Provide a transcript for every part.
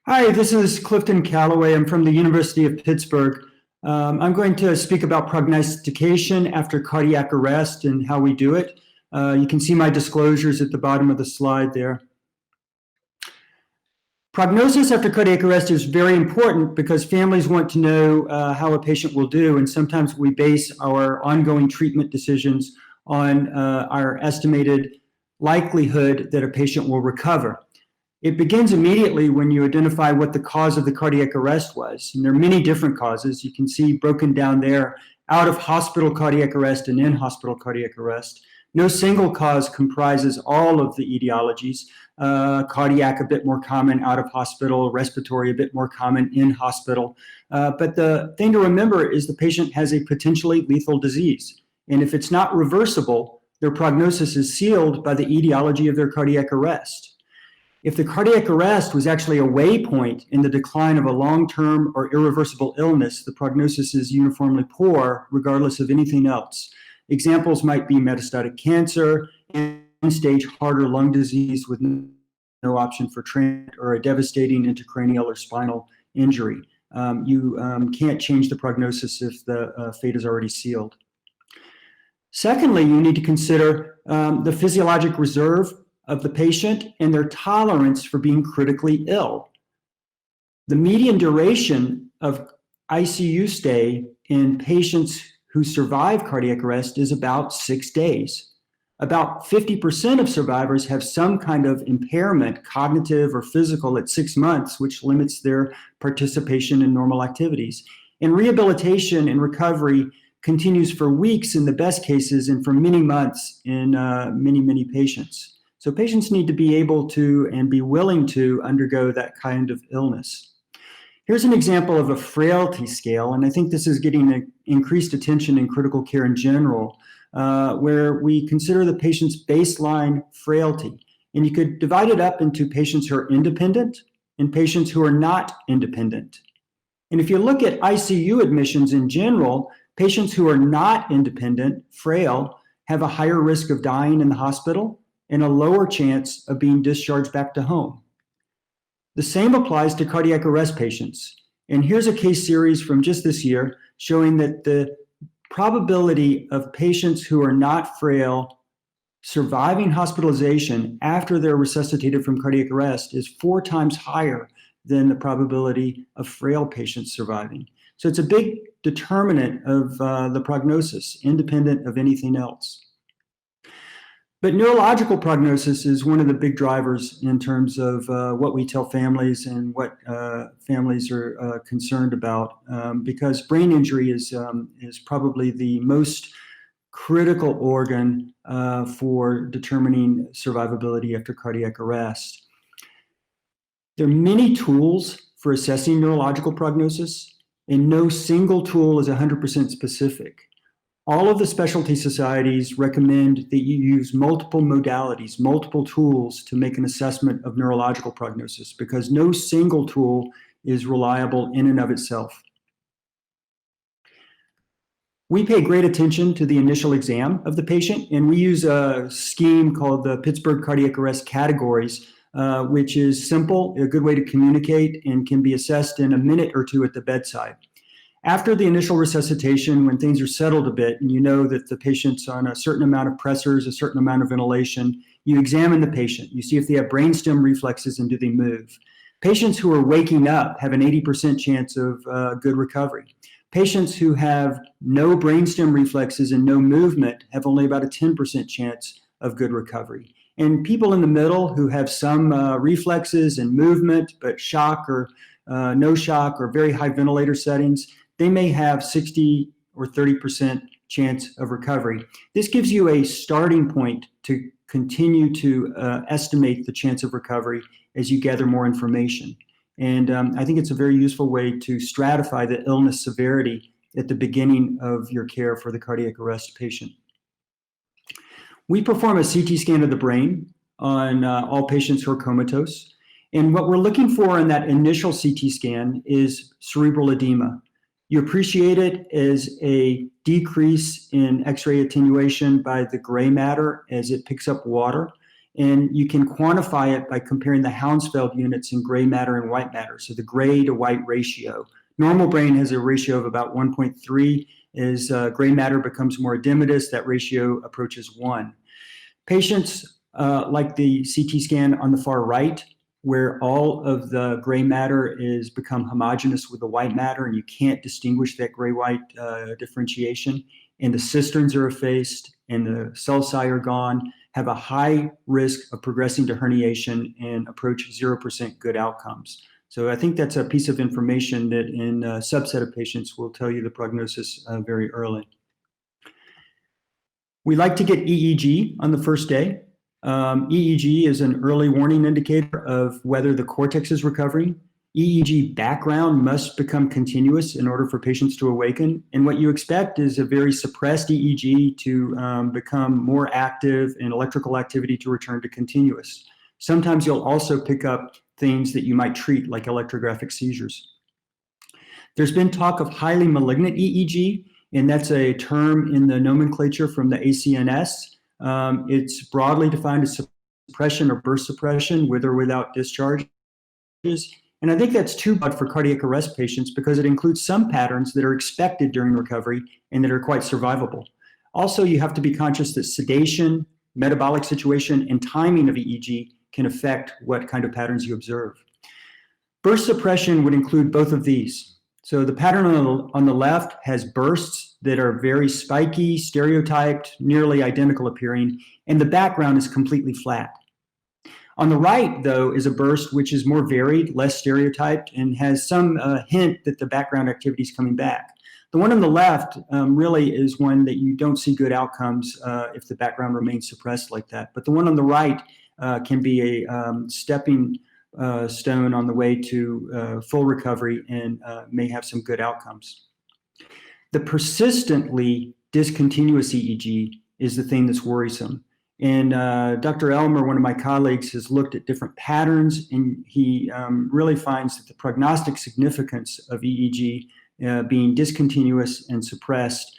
Hi, this is Clifton Callaway. I'm from the University of Pittsburgh. I'm going to speak about prognostication after cardiac arrest and how we do it. You can see my disclosures at the bottom of the slide there. Prognosis after cardiac arrest is very important because families want to know how a patient will do, and sometimes we base our ongoing treatment decisions on our estimated likelihood that a patient will recover. It begins immediately when you identify what the cause of the cardiac arrest was. And there are many different causes. You can see broken down there, out of hospital cardiac arrest and in hospital cardiac arrest. No single cause comprises all of the etiologies. Cardiac a bit more common out of hospital, respiratory a bit more common in hospital. But the thing to remember is the patient has a potentially lethal disease. And if it's not reversible, their prognosis is sealed by the etiology of their cardiac arrest. If the cardiac arrest was actually a waypoint in the decline of a long-term or irreversible illness, the prognosis is uniformly poor, regardless of anything else. Examples might be metastatic cancer, end-stage heart or lung disease with no option for transplant, or a devastating intracranial or spinal injury. You can't change the prognosis if the fate is already sealed. Secondly, you need to consider the physiologic reserve of the patient and their tolerance for being critically ill. The median duration of ICU stay in patients who survive cardiac arrest is about 6 days. About 50% of survivors have some kind of impairment, cognitive or physical, at 6 months, which limits their participation in normal activities. And rehabilitation and recovery continues for weeks in the best cases and for many months in many patients. So patients need to be able to and be willing to undergo that kind of illness. Here's an example of a frailty scale, and I think this is getting increased attention in critical care in general, where we consider the patient's baseline frailty. And you could divide it up into patients who are independent and patients who are not independent. And if you look at ICU admissions in general, patients who are not independent, frail, have a higher risk of dying in the hospital and a lower chance of being discharged back to home. The same applies to cardiac arrest patients. And here's a case series from just this year showing that the probability of patients who are not frail surviving hospitalization after they're resuscitated from cardiac arrest is 4 times higher than the probability of frail patients surviving. So it's a big determinant of the prognosis, independent of anything else. But neurological prognosis is one of the big drivers in terms of what we tell families and what families are concerned about, because brain injury is probably the most critical organ for determining survivability after cardiac arrest. There are many tools for assessing neurological prognosis, and no single tool is 100% specific. All of the specialty societies recommend that you use multiple modalities, multiple tools to make an assessment of neurological prognosis, because no single tool is reliable in and of itself. We pay great attention to the initial exam of the patient, and we use a scheme called the Pittsburgh Cardiac Arrest Categories, which is simple, a good way to communicate, and can be assessed in a minute or two at the bedside. After the initial resuscitation, when things are settled a bit and you know that the patient's on a certain amount of pressors, a certain amount of ventilation, you examine the patient. You see if they have brainstem reflexes and do they move. Patients who are waking up have an 80% chance of good recovery. Patients who have no brainstem reflexes and no movement have only about a 10% chance of good recovery. And people in the middle who have some reflexes and movement, but shock or no shock or very high ventilator settings, they may have 60 or 30% chance of recovery. This gives you a starting point to continue to estimate the chance of recovery as you gather more information. And I think it's a very useful way to stratify the illness severity at the beginning of your care for the cardiac arrest patient. We perform a CT scan of the brain on all patients who are comatose. And what we're looking for in that initial CT scan is cerebral edema. You appreciate it as a decrease in X-ray attenuation by the gray matter as it picks up water. And you can quantify it by comparing the Hounsfield units in gray matter and white matter, so the gray to white ratio. Normal brain has a ratio of about 1.3. As gray matter becomes more edematous, that ratio approaches 1. Patients like the CT scan on the far right, where all of the gray matter is become homogeneous with the white matter, and you can't distinguish that gray-white differentiation, and the cisterns are effaced, and the sulci are gone, have a high risk of progressing to herniation and approach 0% good outcomes. So I think that's a piece of information that in a subset of patients will tell you the prognosis very early. We like to get EEG on the first day. EEG is an early warning indicator of whether the cortex is recovering. EEG background must become continuous in order for patients to awaken. And what you expect is a very suppressed EEG to become more active and electrical activity to return to continuous. Sometimes you'll also pick up things that you might treat like electrographic seizures. There's been talk of highly malignant EEG, and that's a term in the nomenclature from the ACNS. It's broadly defined as suppression or burst suppression with or without discharges. And I think that's too broad for cardiac arrest patients because it includes some patterns that are expected during recovery and that are quite survivable. Also, you have to be conscious that sedation, metabolic situation, and timing of EEG can affect what kind of patterns you observe. Burst suppression would include both of these. So the pattern on the left has bursts that are very spiky, stereotyped, nearly identical appearing, and the background is completely flat. On the right, though, is a burst which is more varied, less stereotyped, and has some hint that the background activity is coming back. The one on the left really is one that you don't see good outcomes if the background remains suppressed like that. But the one on the right can be a stepping stone on the way to full recovery and may have some good outcomes. The persistently discontinuous EEG is the thing that's worrisome. And Dr. Elmer, one of my colleagues, has looked at different patterns, and he really finds that the prognostic significance of EEG being discontinuous and suppressed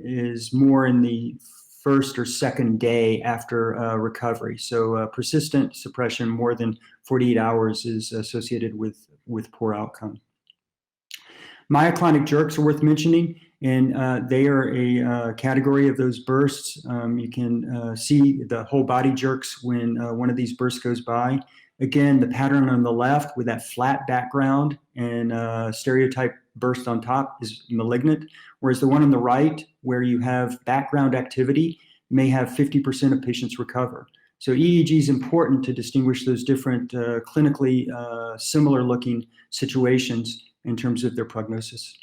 is more in the first or second day after recovery. So persistent suppression more than 48 hours is associated with poor outcome. Myoclonic jerks are worth mentioning, and they are a category of those bursts. You can see the whole body jerks when one of these bursts goes by. Again, the pattern on the left with that flat background and stereotype burst on top is malignant, whereas the one on the right, where you have background activity, may have 50% of patients recover. So EEG is important to distinguish those different clinically similar looking situations in terms of their prognosis.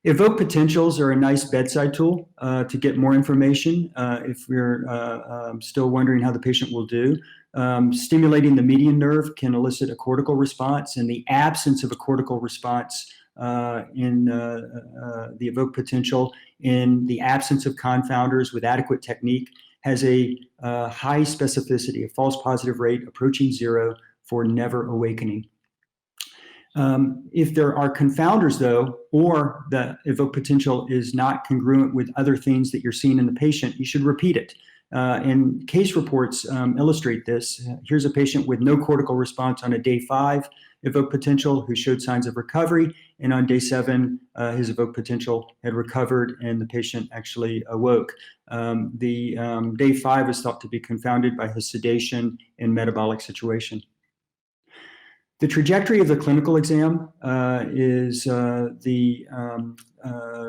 Evoked potentials are a nice bedside tool to get more information if you're still wondering how the patient will do. Stimulating the median nerve can elicit a cortical response, and the absence of a cortical response in the evoked potential in the absence of confounders with adequate technique has a high specificity, a false positive rate approaching 0 for never awakening. If there are confounders, though, or the evoked potential is not congruent with other things that you're seeing in the patient, you should repeat it. And case reports illustrate this. Here's a patient with no cortical response on a day 5 evoked potential who showed signs of recovery, and on day 7, his evoked potential had recovered and the patient actually awoke. The day 5 is thought to be confounded by his sedation and metabolic situation. The trajectory of the clinical exam is the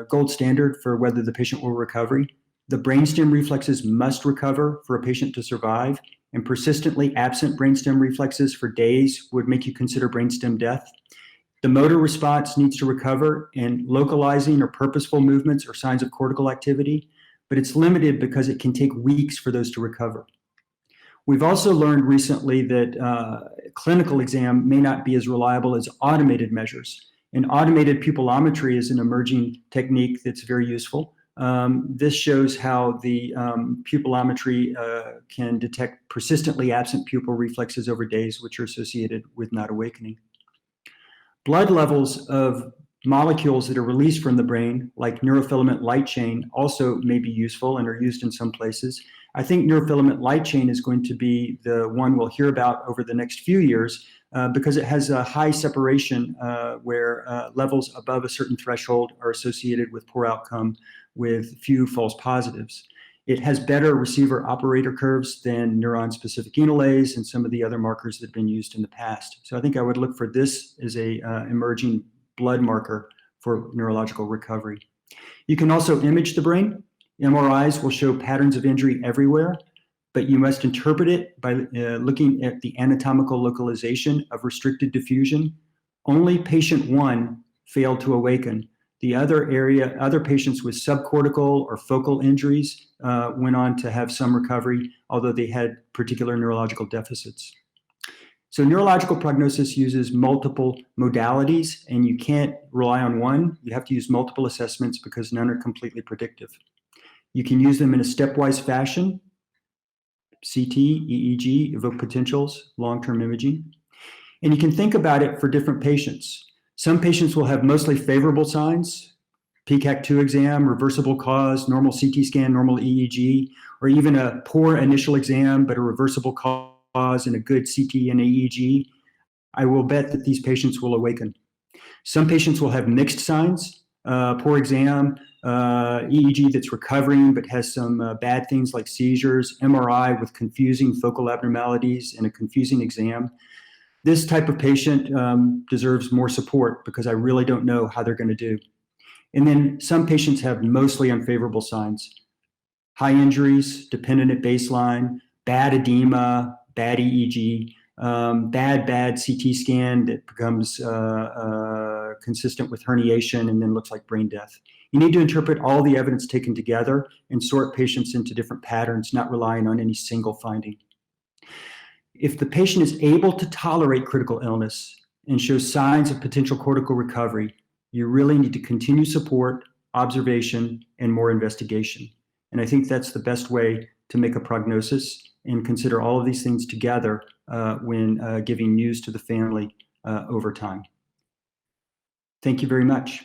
gold standard for whether the patient will recover. The brainstem reflexes must recover for a patient to survive, and persistently absent brainstem reflexes for days would make you consider brainstem death. The motor response needs to recover, and localizing or purposeful movements are signs of cortical activity, but it's limited because it can take weeks for those to recover. We've also learned recently that clinical exam may not be as reliable as automated measures. And automated pupillometry is an emerging technique that's very useful. This shows how the pupillometry can detect persistently absent pupil reflexes over days, which are associated with not awakening. Blood levels of molecules that are released from the brain, like neurofilament light chain, also may be useful and are used in some places. I think neurofilament light chain is going to be the one we'll hear about over the next few years because it has a high separation where levels above a certain threshold are associated with poor outcome with few false positives. It has better receiver operator curves than neuron-specific enolase and some of the other markers that have been used in the past. So I think I would look for this as a emerging blood marker for neurological recovery. You can also image the brain. MRIs will show patterns of injury everywhere, but you must interpret it by looking at the anatomical localization of restricted diffusion. Only patient 1 failed to awaken. The other patients with subcortical or focal injuries went on to have some recovery, although they had particular neurological deficits. So neurological prognosis uses multiple modalities, and you can't rely on one. You have to use multiple assessments because none are completely predictive. You can use them in a stepwise fashion: CT, EEG, evoked potentials, long-term imaging. And you can think about it for different patients. Some patients will have mostly favorable signs: PCAC2 exam, reversible cause, normal CT scan, normal EEG, or even a poor initial exam but a reversible cause and a good CT and EEG. I will bet that these patients will awaken. Some patients will have mixed signs: poor exam, EEG that's recovering but has some bad things like seizures, MRI with confusing focal abnormalities, and a confusing exam. This type of patient deserves more support because I really don't know how they're going to do. And then some patients have mostly unfavorable signs: high injuries, dependent at baseline, bad edema, bad EEG, bad CT scan that becomes consistent with herniation and then looks like brain death. You need to interpret all the evidence taken together and sort patients into different patterns, not relying on any single finding. If the patient is able to tolerate critical illness and shows signs of potential cortical recovery, you really need to continue support, observation, and more investigation. And I think that's the best way to make a prognosis and consider all of these things together when giving news to the family over time. Thank you very much.